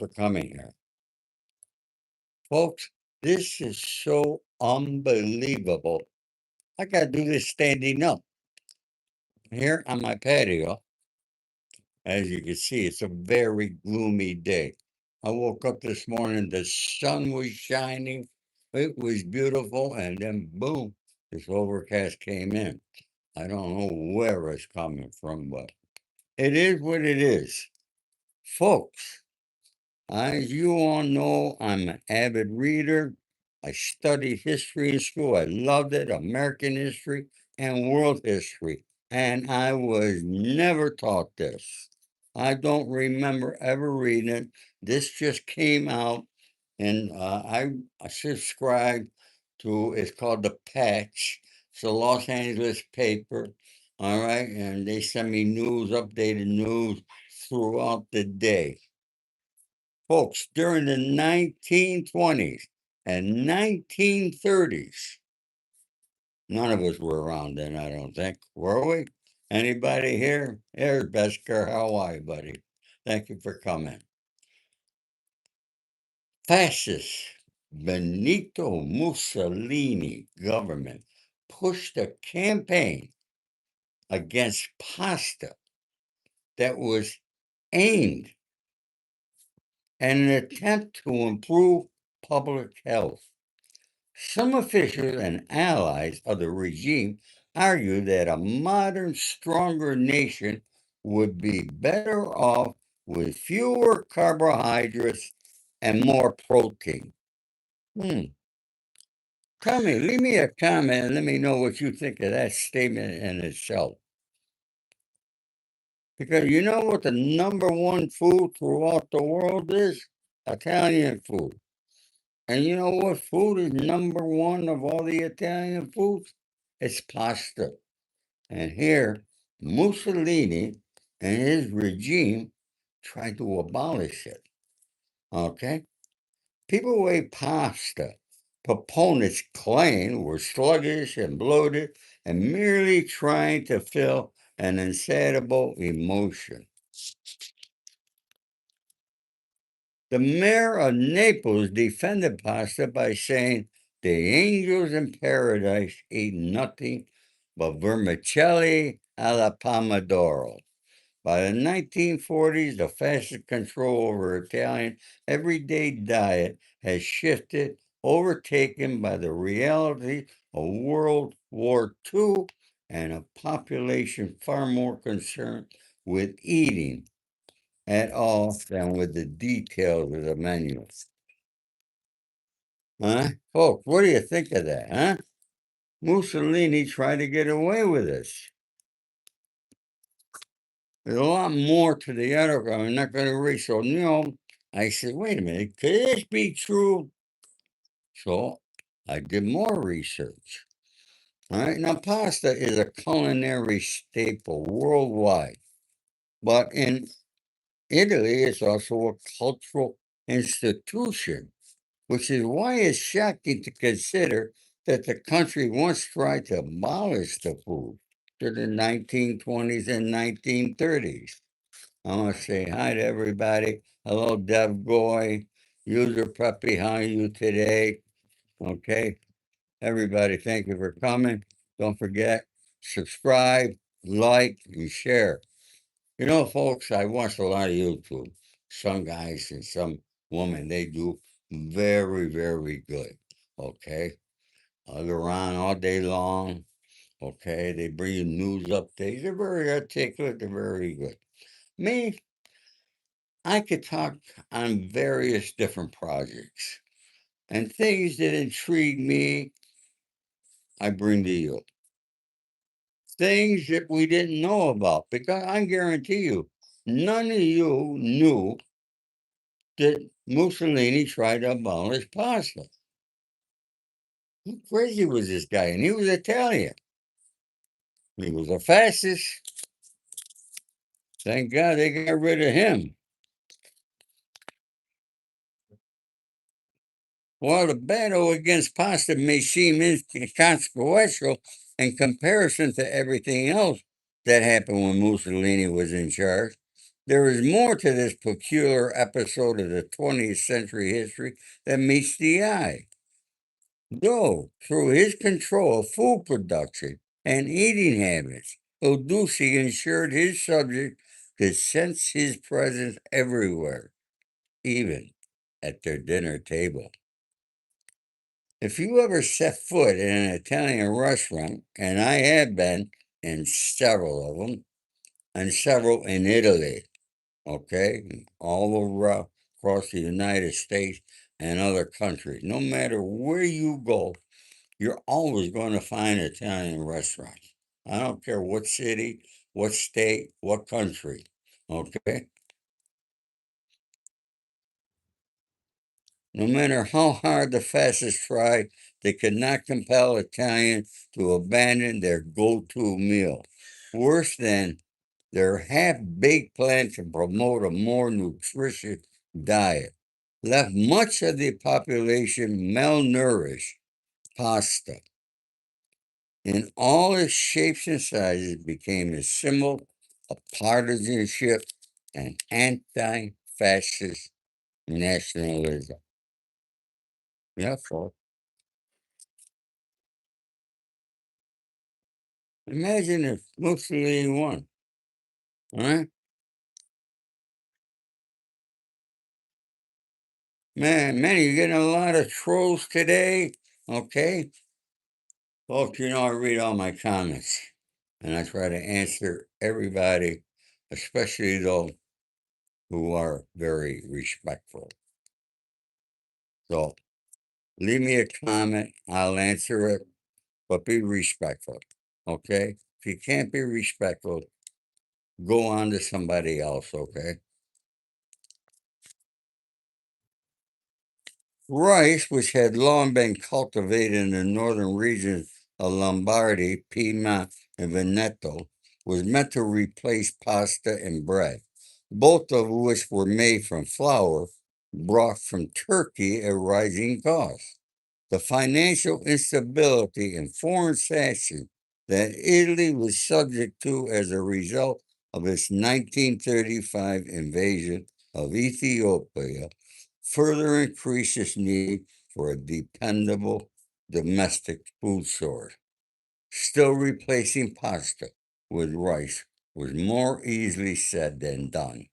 for coming here. Folks, this is so unbelievable. I got to do this standing up. Here on my patio, as you can see, it's a very gloomy day. I woke up this morning, the sun was shining, it was beautiful, and then boom, this overcast came in. I don't know where it's coming from, but it is what it is. Folks, as you all know, I'm an avid reader. I studied history in school. I loved it, American history and world history. And I was never taught this. I don't remember ever reading it. This just came out, and I subscribe to, it's called The Patch. It's a Los Angeles paper. All right. And they send me news, updated news throughout the day. Folks, during the 1920s and 1930s, none of us were around then, I don't think. Were we? Anybody here? Here's Besker. How are you, buddy? Thank you for coming. Fascist Benito Mussolini government pushed a campaign against pasta that was aimed at an attempt to improve public health. Some officials and allies of the regime argue that a modern, stronger nation would be better off with fewer carbohydrates and more protein. Hmm. Tell me, leave me a comment and let me know what you think of that statement in itself. Because you know what the number one food throughout the world is? Italian food. And you know what food is number one of all the Italian foods? It's pasta. And here, Mussolini and his regime tried to abolish it. Okay? People who ate pasta, proponents claim, were sluggish and bloated and merely trying to fill an insatiable emotion. The mayor of Naples defended pasta by saying the angels in paradise ate nothing but vermicelli alla pomodoro. By the 1940s, the fascist control over Italian everyday diet has shifted, overtaken by the reality of World War II and a population far more concerned with eating at all than with the details of the menu. Huh? Folks, what do you think of that, huh? Mussolini tried to get away with this. There's a lot more to the article. I'm not going to read. So, I said, wait a minute, could this be true? So I did more research. All right. Now, pasta is a culinary staple worldwide, but in Italy, it's also a cultural institution, which is why it's shocking to consider that the country once tried to abolish the food to the 1920s and 1930s. I want to say hi to everybody. Hello, Dev Goy, User Preppy. How are you today? Okay. Everybody, thank you for coming. Don't forget, subscribe, like, and share. You know, folks, I watch a lot of YouTube. Some guys and some women, they do very, very good. Okay. They're on all day long. Okay. They bring you news updates. They're very articulate. They're very good. Me, I could talk on various different projects and things that intrigue me, I bring to you. Things that we didn't know about, because I guarantee you, none of you knew that Mussolini tried to abolish pasta. How crazy was this guy? And he was Italian. He was a fascist. Thank God they got rid of him. While the battle against pasta may seem inconsequential in comparison to everything else that happened when Mussolini was in charge, There is more to this peculiar episode of the 20th century history than meets the eye. Though, through his control of food production and eating habits, Odusi ensured his subjects could sense his presence everywhere, even at their dinner table. If you ever set foot in an Italian restaurant, and I have been in several of them, and several in Italy, okay, all over across the United States and other countries, no matter where you go, you're always going to find Italian restaurants. I don't care what city, what state, what country, okay? No matter how hard the fascists tried, they could not compel Italians to abandon their go to meal. Worse than their half baked plan to promote a more nutritious diet left much of the population malnourished. Pasta, in all its shapes and sizes, became a symbol of partisanship and anti fascist nationalism. Yeah, folks. Imagine if Mussolini won, all right? Man, you're getting a lot of trolls today, okay? Folks, I read all my comments and I try to answer everybody, especially those who are very respectful. So leave me a comment, I'll answer it, but be respectful, okay? If you can't be respectful, go on to somebody else, okay? Rice, which had long been cultivated in the northern regions of Lombardy, Piedmont, and Veneto, was meant to replace pasta and bread, both of which were made from flour brought from Turkey at rising costs. The financial instability and foreign sanctions that Italy was subject to as a result of its 1935 invasion of Ethiopia further increased its need for a dependable domestic food source. Still, replacing pasta with rice was more easily said than done.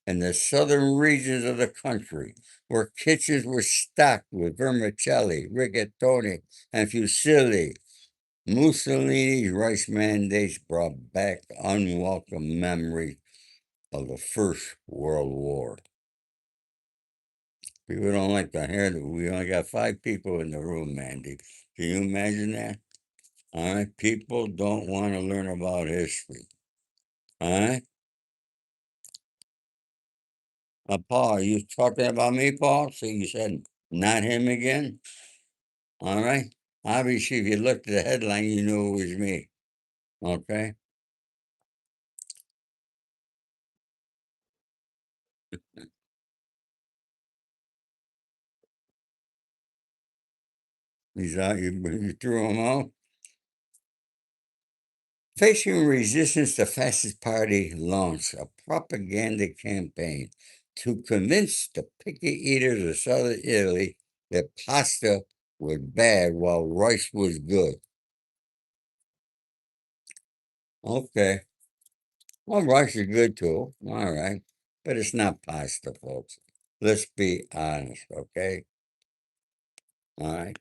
In the southern regions of the country, where kitchens were stocked with vermicelli, rigatoni, and fusilli, Mussolini's rice mandates brought back unwelcome memories of the First World War. People don't like to hear that we only got 5 people in the room, Mandy. Can you imagine that? All right, people don't want to learn about history. All right, Paul, are you talking about me, Paul? So you said not him again? All right. Obviously, if you looked at the headline, you knew it was me. Okay. He's out. You threw him out. Facing resistance, the fascist party launched a propaganda campaign to convince the picky eaters of southern Italy that pasta was bad while rice was good. Okay. Well, rice is good too. All right. But it's not pasta, folks. Let's be honest, okay? All right.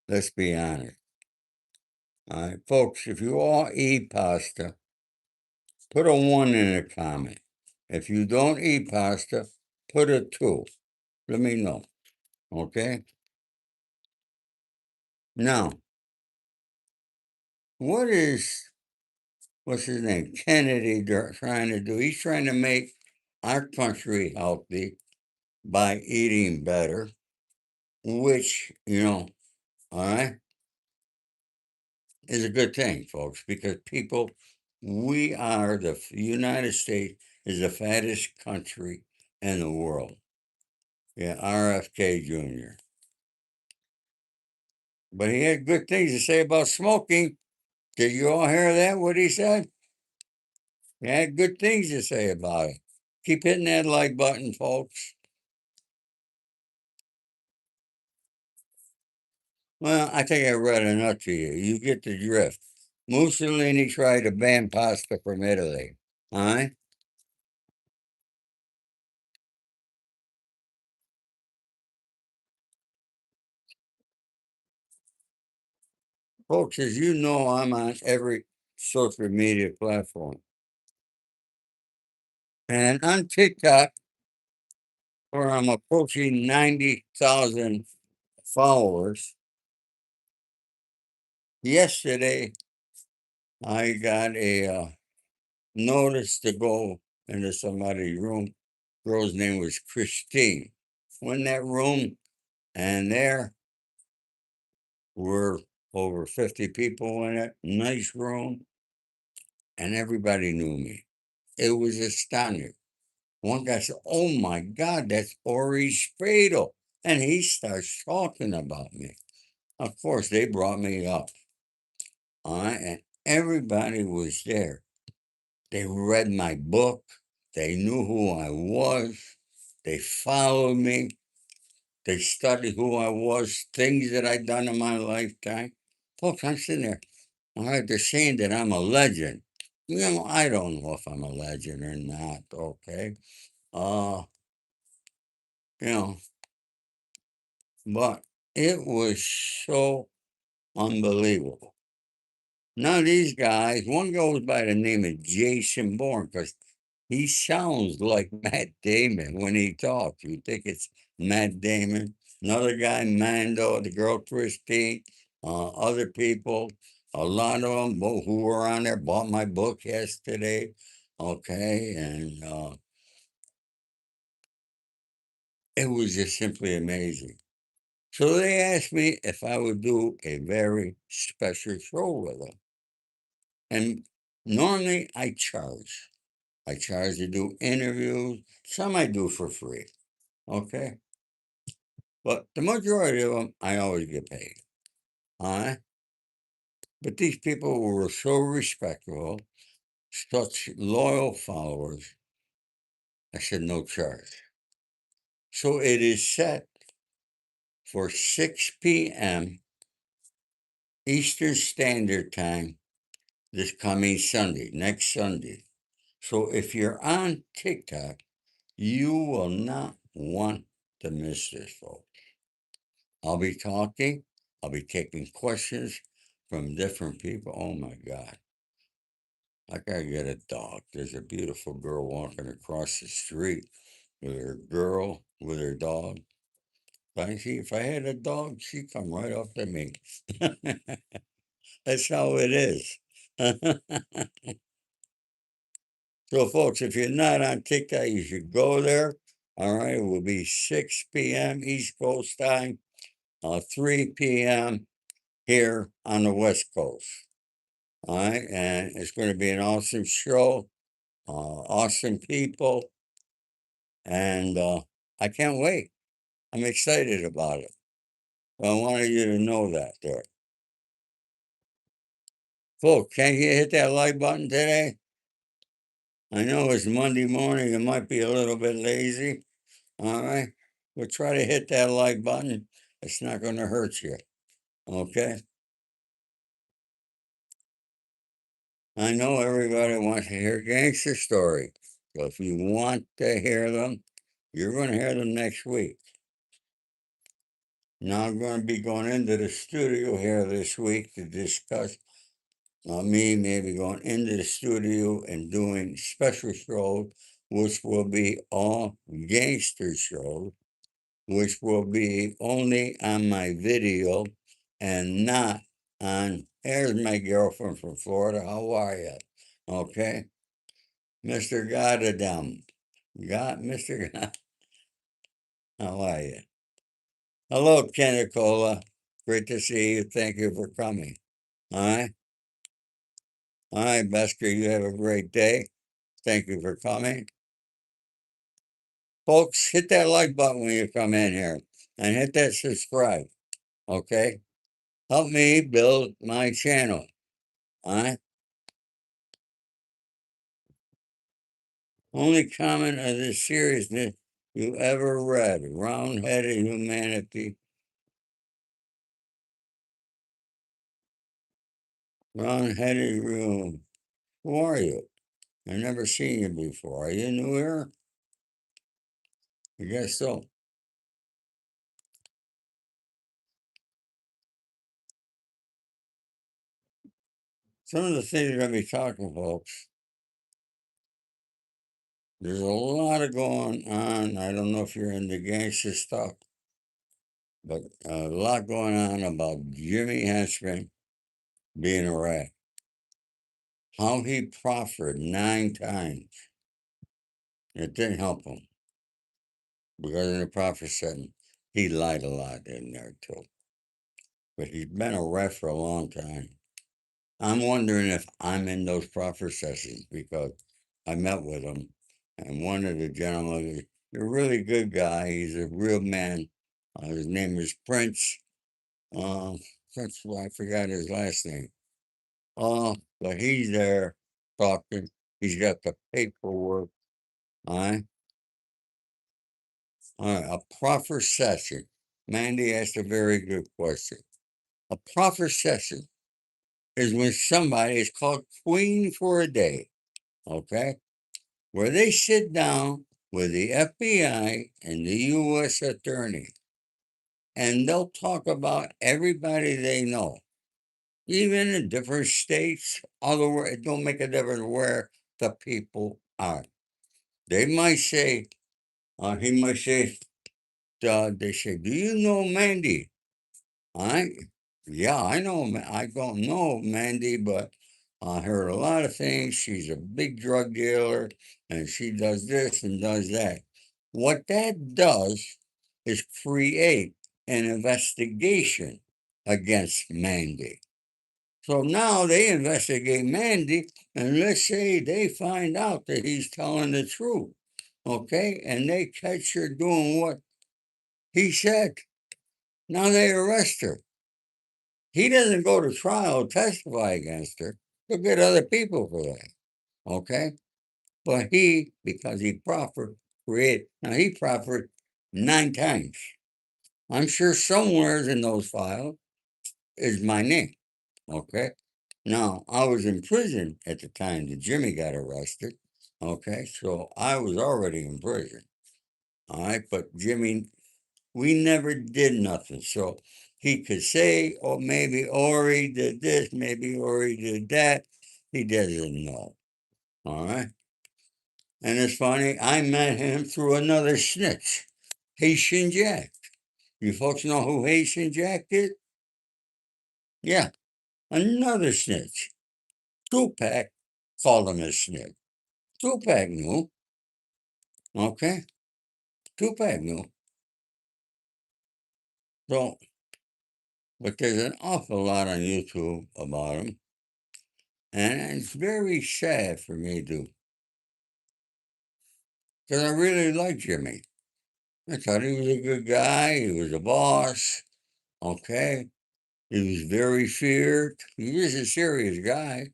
Let's be honest. All right. Folks, if you all eat pasta, put a 1 in the comment. If you don't eat pasta, put a 2. Let me know. Okay. Now, what is what's his name? Kennedy trying to do? He's trying to make our country healthy by eating better, which, all right, is a good thing, folks, because we are the United States is the fattest country in the world. Yeah, RFK Jr. But he had good things to say about smoking. Did you all hear that? What he said? He had good things to say about it. Keep hitting that like button, folks. Well, I think I read enough to you. You get the drift. Mussolini tried to ban pasta from Italy. All right? Folks, as you know, I'm on every social media platform. And on TikTok, where I'm approaching 90,000 followers, yesterday I got a notice to go into somebody's room. Girl's name was Christine. Went in that room, and there were over 50 people in it. Nice room, and everybody knew me. It was astonishing. One guy said, "Oh my God, that's Ori Spado," and he starts talking about me. Of course, they brought me up, and everybody was there. They read my book. They knew who I was. They followed me. They studied who I was, things that I'd done in my lifetime. Folks, I'm sitting there. All right, they're saying that I'm a legend. I don't know if I'm a legend or not, okay? Uh, you know, but it was so unbelievable. Now these guys, one goes by the name of Jason Bourne because he sounds like Matt Damon when he talks. You think it's Matt Damon. Another guy, Mando, the girl Christine, other people, a lot of them who were on there bought my book yesterday. Okay, and it was just simply amazing. So they asked me if I would do a very special show with them. And normally I charge. I charge to do interviews. Some I do for free. Okay. But the majority of them, I always get paid. All right. But these people were so respectful, such loyal followers. I said, no charge. So it is set for 6 p.m. Eastern Standard Time this coming Sunday, next Sunday. So if you're on TikTok, you will not want to miss this, folks. I'll be talking, I'll be taking questions from different people. Oh my God. I gotta get a dog. There's a beautiful girl walking across the street with her girl, with her dog. If I had a dog, she'd come right up to me. That's how it is. So, folks, if you're not on TikTok, you should go there. All right, it will be 6 p.m. East Coast time, 3 p.m. here on the West Coast. All right, and it's going to be an awesome show, awesome people, and I can't wait. I'm excited about it. I wanted you to know that there. Folks, can you hit that like button today? I know it's Monday morning, it might be a little bit lazy. All right. But try to hit that like button. It's not going to hurt you. Okay. I know everybody wants to hear gangster story. So if you want to hear them, you're going to hear them next week. Now I'm going to be going into the studio here this week to discuss me maybe going into the studio and doing special shows, which will be all gangster shows, which will be only on my video and not on, here's my girlfriend from Florida. How are you? Okay. Mr. Goddamn. God, Mr. God, how are you? Hello, Canicola. Great to see you. Thank you for coming. All right. All right, Buster, you have a great day. Thank you for coming. Folks, hit that like button when you come in here and hit that subscribe. Okay. Help me build my channel. All right. Only comment of this seriousness you ever read. Round-headed humanity. Round-headed room. Who are you? I've never seen you before. Are you new here? I guess so. Some of the things we're going to be talking, folks, there's a lot of going on. I don't know if you're into gangster stuff, but a lot going on about Jimmy Henchman being a rat. How he proffered 9 times. It didn't help him because in the proffer setting, he lied a lot in there too. But he's been a rat for a long time. I'm wondering if I'm in those proffer sessions because I met with him, and one of the gentlemen, he's a really good guy. He's a real man. His name is Prince. Uh, Prince, well, I forgot his last name. But he's there talking. He's got the paperwork. All right. All right. A proffer session. Mandy asked a very good question. A proffer session is when somebody is called queen for a day. Okay, where they sit down with the FBI and the U.S. attorney, and they'll talk about everybody they know, even in different states. Otherwise, it don't make a difference where the people are. They might say, he might say, they say, "Do you know Mandy?" I, yeah, I know. I don't know Mandy, but I heard a lot of things. She's a big drug dealer, and she does this and does that. What that does is create an investigation against Mandy. So now they investigate Mandy, and let's say they find out that he's telling the truth, okay? And they catch her doing what he said. Now they arrest her. He doesn't go to trial, testify against her. He'll get other people for that. Okay. But he, because he proffered, now he proffered 9 times. I'm sure somewhere in those files is my name. Okay. Now, I was in prison at the time that Jimmy got arrested. Okay. So I was already in prison. All right. But Jimmy, we never did nothing. So he could say, oh, maybe Ori did this, maybe Ori did that. He doesn't know. All right. And it's funny, I met him through another snitch, Haitian Jack. You folks know who Haitian Jack is? Yeah, another snitch. Tupac called him a snitch. Tupac knew. Okay. Tupac knew. So, but there's an awful lot on YouTube about him. And it's very sad for me to, because I really liked Jimmy. I thought he was a good guy. He was a boss. Okay. He was very feared. He was a serious guy.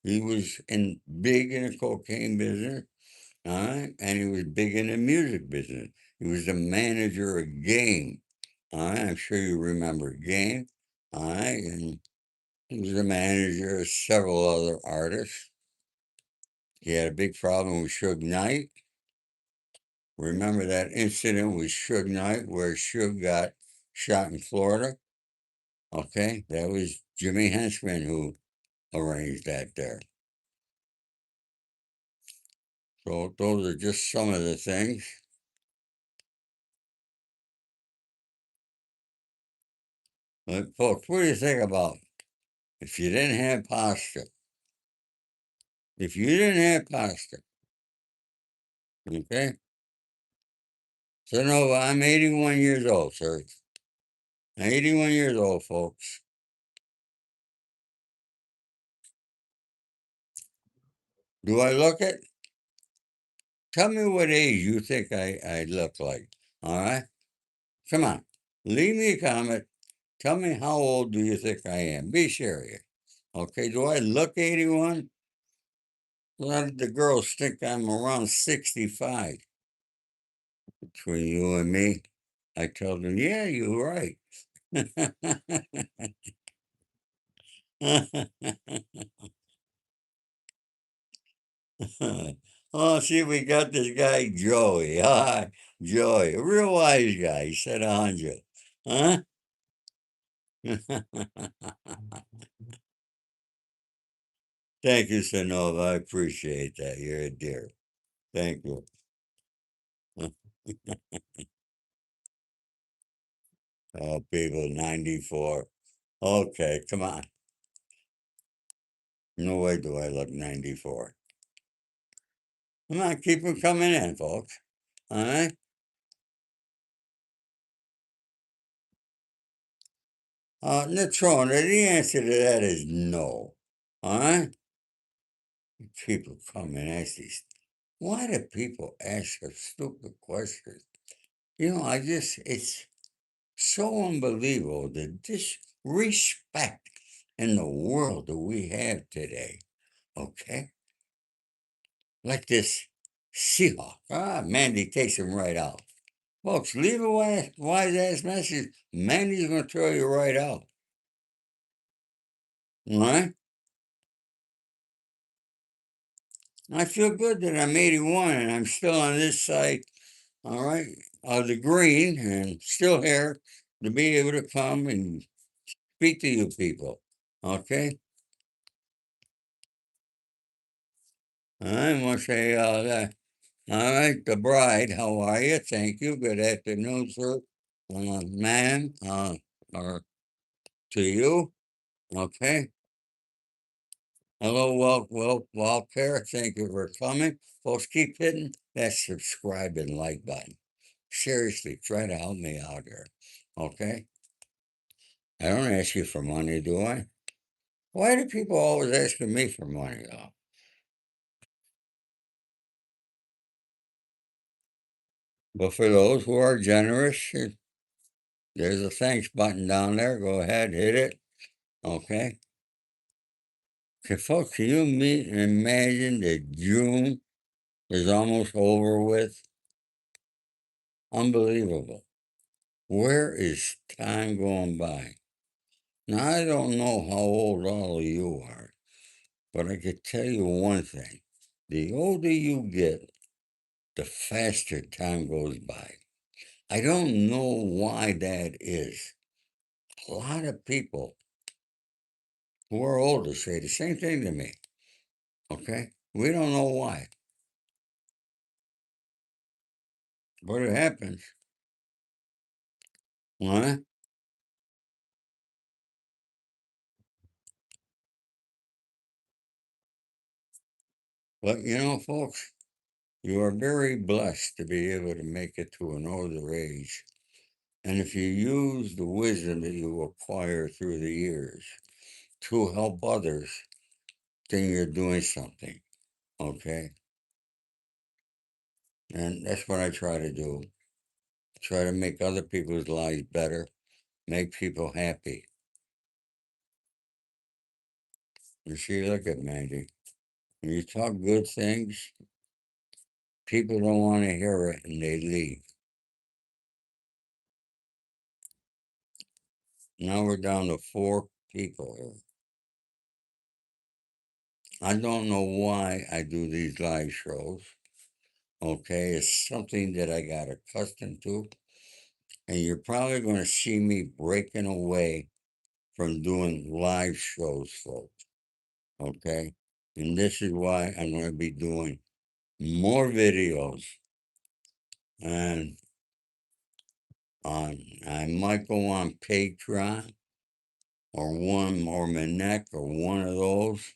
He was big in the cocaine business. All right. And he was big in the music business. He was the manager of Game. All right. I'm sure you remember Game. All right. And he was the manager of several other artists. He had a big problem with Suge Knight. Remember that incident with Suge Knight where Suge got shot in Florida? Okay, that was Jimmy Henchman who arranged that there. So those are just some of the things. But folks, what do you think about if you didn't have pasta? If you didn't have pasta, okay? So no, I'm 81 years old, sir. I'm 81 years old, folks. Do I look it? Tell me what age you think I look like. All right? Come on. Leave me a comment. Tell me how old do you think I am? Be serious. Okay, do I look 81? A lot of the girls think I'm around 65. Between you and me, I tell them, yeah, you're right. Oh, see, we got this guy, Joey. Hi, Joey, a real wise guy. He said 100. Huh? Thank you, Sonova. I appreciate that. You're a dear. Thank you. Oh, people, 94. Okay, come on. No way do I look 94. Come on, keep them coming in, folks. All right? Natrona, the answer to that is no. All right? People come and ask these. Why do people ask such stupid questions? It's so unbelievable the disrespect in the world that we have today. Okay? Like this Seahawk. Mandy takes him right out. Folks, leave a wise ass message. Mandy's going to throw you right out. All right? I feel good that I'm 81 and I'm still on this side, all right, of the green and still here to be able to come and speak to you people. Okay? I want to say, all right, the bride, how are you? Thank you. Good afternoon, sir. Ma'am, or to you. Okay. Hello, Walter. Thank you for coming. Folks, keep hitting that subscribe and like button. Seriously, try to help me out here. Okay? I don't ask you for money, do I? Why do people always asking me for money, though? But for those who are generous, there's a thanks button down there. Go ahead, hit it. Okay? Okay, folks, can you imagine that June is almost over with? Unbelievable. Where is time going by? Now, I don't know how old all of you are, but I could tell you one thing. The older you get, the faster time goes by. I don't know why that is. A lot of people who are older say the same thing to me. Okay? We don't know why, but it happens. Huh? But folks, you are very blessed to be able to make it to an older age. And if you use the wisdom that you acquire through the years to help others, then you're doing something. Okay? And that's what I try to do. Try to make other people's lives better, make people happy. You see, look at Mandy. When you talk good things, people don't want to hear it and they leave. Now we're down to 4 people here. I don't know why I do these live shows. Okay, it's something that I got accustomed to. And you're probably going to see me breaking away from doing live shows, folks. Okay? And this is why I'm going to be doing more videos. And I might go on Patreon or one or my neck or one of those.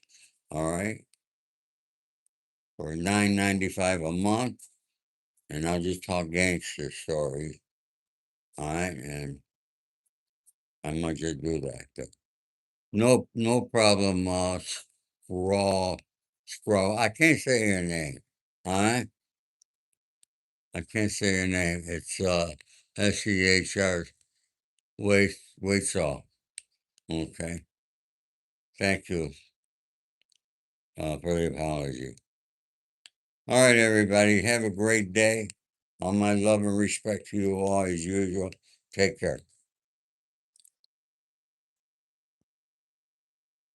All right. For $9.95 a month. And I'll just talk gangster stories. All right. And I might just do that. No problem, Sprawl. I can't say your name. All right. I can't say your name. It's SCHR. Wait, so. Okay. Thank you for the apology. All right, everybody. Have a great day. All my love and respect to you all as usual. Take care.